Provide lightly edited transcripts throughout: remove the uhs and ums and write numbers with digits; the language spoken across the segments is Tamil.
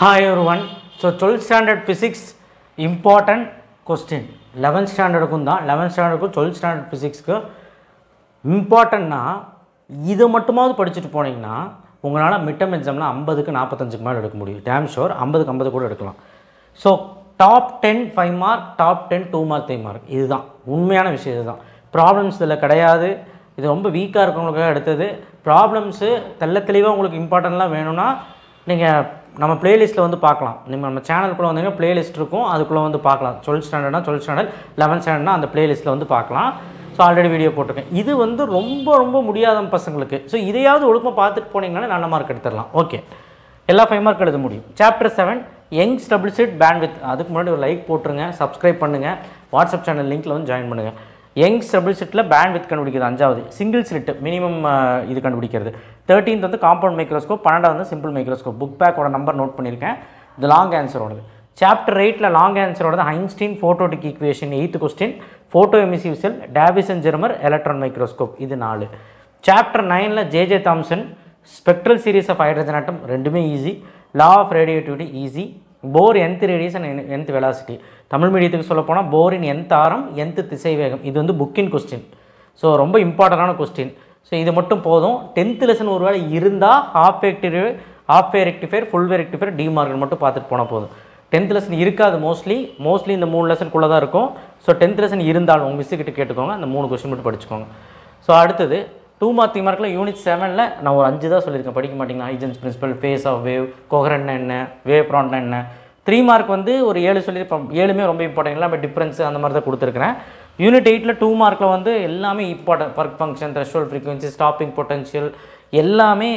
Hi everyone. So 12th standard physics important question. 11th standard ku 11th standard ku 12th standard physics ku important na இத மட்டுமாவது படிச்சிட்டு போனீங்கன்னா உங்களால மிட்டம் எக்ஸாம்ல 50 க்கு 45 க்கு மேல எடுக்க முடியும். damn sure 50 க்கு 50 கூட எடுக்கலாம். So top 10 5 mark, top 10 2 mark 3 mark இதுதான் உண்மையான விஷயம் இதுதான். ப்ராப்ளம்ஸ் இதல கிடையாது. இது ரொம்ப வீக்கா இருக்கவங்களுக்கு எடுத்தது. ப்ராப்ளம்ஸ் தெளிவா உங்களுக்கு இம்பார்ட்டன்ட்லாம் வேணும்னா நீங்க நம்ம பிளேலிஸ்ட்ல வந்து பார்க்கலாம். நம்ம சேனலுக்குள்ள வந்தீங்கன்னா பிளேலிஸ்ட் இருக்கும். அதுக்குள்ள வந்து பார்க்கலாம். 12th ஸ்டாண்டர்ட்னா 12th ஸ்டாண்டர்ட், 11th ஸ்டாண்டர்ட்னா அந்த பிளேலிஸ்ட்ல வந்து பார்க்கலாம். ஸோ ஆல்ரெடி வீடியோ போட்டிருக்கேன். இது வந்து ரொம்ப முடியாத பசங்களுக்கு. ஸோ இதையாவது ஒழுக்கமாக பார்த்துட்டு போனீங்கன்னா நல்ல மார்க் எடுத்துடலாம். ஓகே, எல்லா 5 மார்க் எழுத முடியும். Chapter 7 Young's double slit bandwidth. அதுக்கு முன்னாடி ஒரு லைக் போட்டுருங்க, சப்ஸ்கிரைப் பண்ணுங்கள், வாட்ஸ்அப் சேனல் லிங்க்கில் வந்து ஜாயின் பண்ணுங்கள். யங்ஸ் டபுள் ஸ்லிட்டில் பேண்ட்வித் கண்டுபிடிக்கிறது 5வது, சிங்கிள் ஸ்லிட் மினிமம் இது கண்டுபிடிக்கிறது 13th வந்து காம்பவுண்ட் மைக்ரோஸ்கோப், 12வது வந்து சிம்பிள் மைக்ரோஸ்கோப். புக் பேக்கோட நம்பர் நோட் பண்ணியிருக்கேன். இது லாங் ஆன்சரோடது. சாப்டர் 8 லாங் ஆன்சரோட ஐன்ஸ்டீன் ஃபோட்டோடிக் equation 8th question, photo emissive cell, Davisson Germer electron microscope இது 4. Chapter 9 J Thomson spectral series of hydrogen atom ரெண்டுமே easy. Law of radioactivity easy. Bohr nth radius and nth velocity. Tamil மீடியத்துக்கு சொல்ல போனால் போரின் nth ஆரம் nth திசை வேகம். இது வந்து புக்கின் கொஸ்டின். ஸோ ரொம்ப இம்பார்ட்டண்டான கொஸ்டின். ஸோ இது மட்டும் போதும். 10th லெசன் ஒரு வேளை இருந்தால் ஹாஃப் வே ரெக்டிஃபையர், ஃபுல் வே ரெக்டிஃபையர், டி மார்க்கர் மட்டும் பார்த்துட்டு போனால் போதும். 10th லெசன் இருக்காது மோஸ்ட்லி இந்த 3 லெசனுக்குள்ளே தான் இருக்கும். ஸோ 10th லெசன் இருந்தாலும் உங்கள் மிஸ்ஸுக்கிட்ட கேட்டுக்கோங்க, அந்த 3 கொஸ்டின் மட்டும் படிச்சுக்கோங்க. ஸோ அடுத்தது 2 மார்க் 3 மார்க்கில் யூனிட் 7ல் நான் ஒரு 5 தான் சொல்லியிருக்கேன், படிக்க மாட்டிங்கன்னா. Huygens principle, phase of wave, கோஹரண்ட்னா என்ன, வேவ் ப்ராண்ட்னா என்ன. 3 மார்க் வந்து ஒரு 7 சொல்லியிருப்பேன். 7மே ரொம்ப இம்பார்ட்டன்ட், எல்லாமே டிஃப்ரென்ஸ் அந்த மாதிரி தான் கொடுத்துருக்கிறேன். யூனிட் 8 2 மார்க்கில் வந்து எல்லாமே important. Work function, threshold frequency, stopping potential எல்லாமே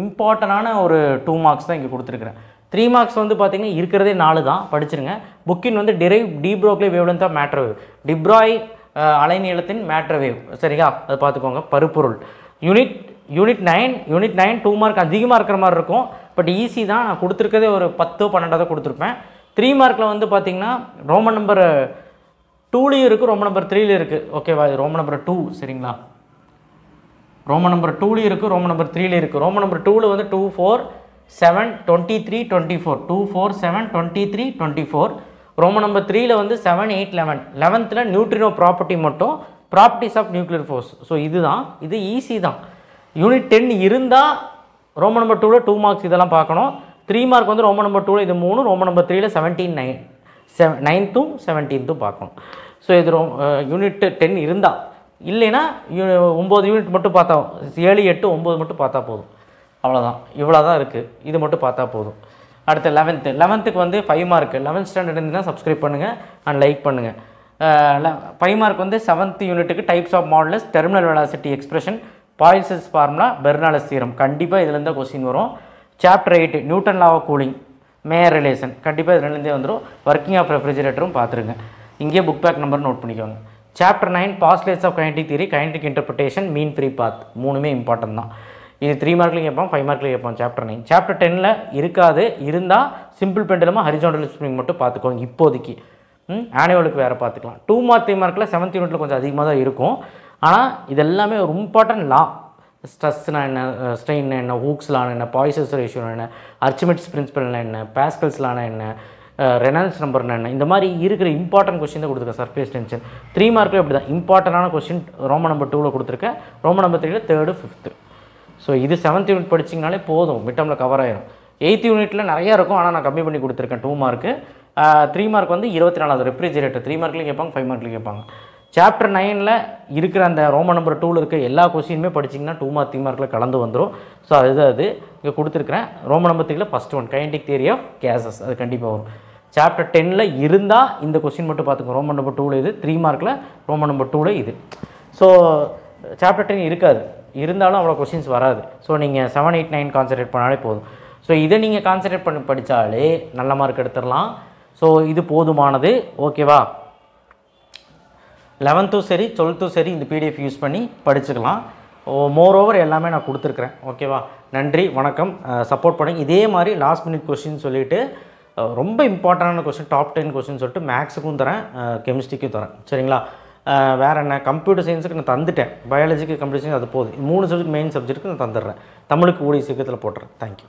இம்பார்ட்டண்டான ஒரு 2 மார்க்ஸ் தான் இங்கே கொடுத்துருக்குறேன். 3 மார்க்ஸ் வந்து பார்த்தீங்கன்னா இருக்கிறதே 4 தான், படிச்சிருங்க. புக்கின் வந்து derive de Broglie wavelength of matter wave, de Broglie அலைநீளத்தின் மேட்டர் வேவ், சரியா? அதை பார்த்துக்கோங்க. பருப்பொருள். யூனிட் 9 2 மார்க் அதிகமாக இருக்கிற மாதிரி இருக்கும். பட் ஈஸி தான். நான் கொடுத்துருக்கதே ஒரு 10 12 தான் கொடுத்துருப்பேன். 3 மார்க்கில் வந்து பார்த்தீங்கன்னா ரோமன் நம்பர் 2லேயும் இருக்குது, ரோமன் நம்பர் 3லேயும் இருக்குது. ஓகேவா? இது ரோமன் நம்பர் 2, சரிங்களா? ரோமன் நம்பர் 2லேயும் இருக்குது, ரோமன் நம்பர் 3லேயும் இருக்குது. ரோமன் நம்பர் 2ல் வந்து 2 4 7 23 24, 2 4 7 23 24. ரோமன் நம்பர் 3ல் வந்து 7 8 11. 11th நியூட்ரினோ ப்ராப்பர்ட்டி மட்டும், properties of nuclear force. So இதுதான், இது ஈஸி தான். யூனிட் 10 இருந்தால் ரோமன் நம்பர் 2ல் 2 மார்க்ஸ் இதெல்லாம் பார்க்கணும். 3 மார்க் வந்து ரோமன் நம்பர் 2ல் இது 3, ரோமன் நம்பர் 3ல் 17 9th 17th பார்க்கணும். ஸோ இது யூனிட் 10 இருந்தால். இல்லைன்னா 9 யூனிட் மட்டும் பார்த்தா, 7 8 9 மட்டும் பார்த்தா போதும். அவ்வளோதான், இவ்வளோ தான் இருக்குது. இது மட்டும் பார்த்தா போதும். அடுத்து 11th வந்து 5 மார்க். 11th ஸ்டாண்டர்ட் இருந்துன்னா சப்ஸ்கிரைப் பண்ணுங்கள் அண்ட் லைக் பண்ணுங்கள். 5 மார்க் வந்து 7th யூனிட்டுக்கு types of modulus, terminal velocity expression, Poisson's formula, Bernoulli's theorem. கண்டிப்பாக இதுலேருந்து தான் கொஸ்டின் வரும். Chapter 8 Newton law of cooling, Mayer relation. கண்டிப்பாக இதுலேருந்தே வந்துடும். ஒர்க்கிங் ஆஃப் ரெஃப்ரிஜரேட்டரும் பார்த்துருங்க. இங்கே புக் பேக் நம்பர் நோட் பண்ணிக்கோங்க. Chapter 9 postulates of kinetic theory, kinetic interpretation, mean free path. 3மே இம்பார்ட்டன்ட் தான். இது 3 மார்க்லையும் கேட்பான், 5 மார்க்லையும் கேட்பான். சாப்டர் 9. சாப்டர் 10ல் இருக்காது, இருந்தால் சிம்பிள் பெண்டலமாக ஹரிசாண்டல் ஸ்ப்ரிங் மட்டும் பார்த்துக்கோங்க இப்போதைக்கு. ஆனுவலுக்கு வேறு பார்த்துக்கலாம். 2 மார்க் 3 மார்க்கில் 7th யூனிட்டில் கொஞ்சம் அதிகமாக தான் இருக்கும். ஆனால் இது எல்லாமே ஒரு இம்பார்ட்டன்ட் லா. ஸ்ட்ரெஸ்னா என்ன, ஸ்ட்ரெயின்னா என்ன, ஹூக்ஸ்லான என்ன, பாய்சன்ஸ் ரேஷியோனா என்ன, அர்ச்சிமெட்ஸ் பிரின்சிபல்னா என்ன, பாஸ்கல்ஸ்லான என்ன, ரெனால்ட்ஸ் நம்பர்னா என்ன, இந்த மாதிரி இருக்கிற இம்பார்ட்டன்ட் கொஸ்டின் தான் கொடுத்துருக்கேன். சர்ஃபேஸ் டென்ஷன் 3 மார்க்கில் இப்படி தான் இம்பார்ட்டண்டான கொஸ்டின் ரோமன் நம்பர் 2ல் கொடுத்துருக்கேன். Roman number 3ல் 3rd 5th. So இது 7th யூனிட் படிச்சிங்கனாலே போதும், மிட்டமில் கவர் ஆயிரும். 8th யூனிட்டில் நிறையா இருக்கும், ஆனால் நான் கம்மி பண்ணி கொடுத்துருக்கேன் 2 மார்க்கு. 3 மார்க் வந்து 24வது ரெஃப்ரிஜரேட்டர். 3 மார்க்லையும் கேட்பாங்க, 5 மார்க்லையும் கேட்பாங்க. சாப்டர் 9ல் இருக்கிற அந்த ரோமன் நம்பர் 2ல் இருக்க எல்லா கொஸ்டினுமே படிச்சிங்கன்னா 2 மார்க் 3 மார்க்கில் கலந்து வந்துடும். ஸோ அது இங்கே கொடுத்துருக்கிறேன். ரோமன் நம்பர் 3ல் first one kinetic theory of gases, அது கண்டிப்பாக வரும். சாப்டர் 10ல் இருந்தால் இந்த கொஸ்டின் மட்டும் பார்த்துக்கோங்க. ரோமன் நம்பர் 2ல் இது, 3 மார்க்கில் ரோமன் நம்பர் 2ல் இது. ஸோ சாப்டர் 10 இருக்காது, இருந்தாலும் அவ்வளோ கொஸ்டின்ஸ் வராது. ஸோ நீங்கள் 7 8 9 கான்சன்ட்ரேட் பண்ணாலே போதும். ஸோ இதை நீங்கள் கான்சன்ட்ரேட் பண்ணி படித்தாலே நல்ல மார்க் எடுத்துடலாம். ஸோ இது போதுமானது. ஓகேவா? 11th சரி 12th சரி இந்த பிடிஎஃப் யூஸ் பண்ணி படிச்சுக்கலாம். மோரோவர் எல்லாமே நான் கொடுத்துருக்குறேன். ஓகேவா? நன்றி, வணக்கம். சப்போர்ட் பண்ணுங்க. இதே மாதிரி லாஸ்ட் மினிட் கொஸ்டின் சொல்லிவிட்டு ரொம்ப இம்பார்ட்டண்டான கொஸ்டின், டாப் 10 கொஸ்டின் சொல்லிட்டு மேக்ஸுக்கும் தரேன், கெமிஸ்ட்ரிக்கும் தரேன், சரிங்களா? வேறு என்ன, கம்ப்யூட்டர் சயின்ஸுக்கு நான் தந்துட்டேன். பயாலஜிக்கு, கம்ப்யூட்டர் சயின்ஸ் அது போதும். 3 சப்ஜெக்ட் மெயின் சப்ஜெக்ட்டுக்கு நான் தந்துடுறேன். தமிழுக்கு கூடிய சீக்கிரத்தில் போட்டுறேன். தேங்க்யூ.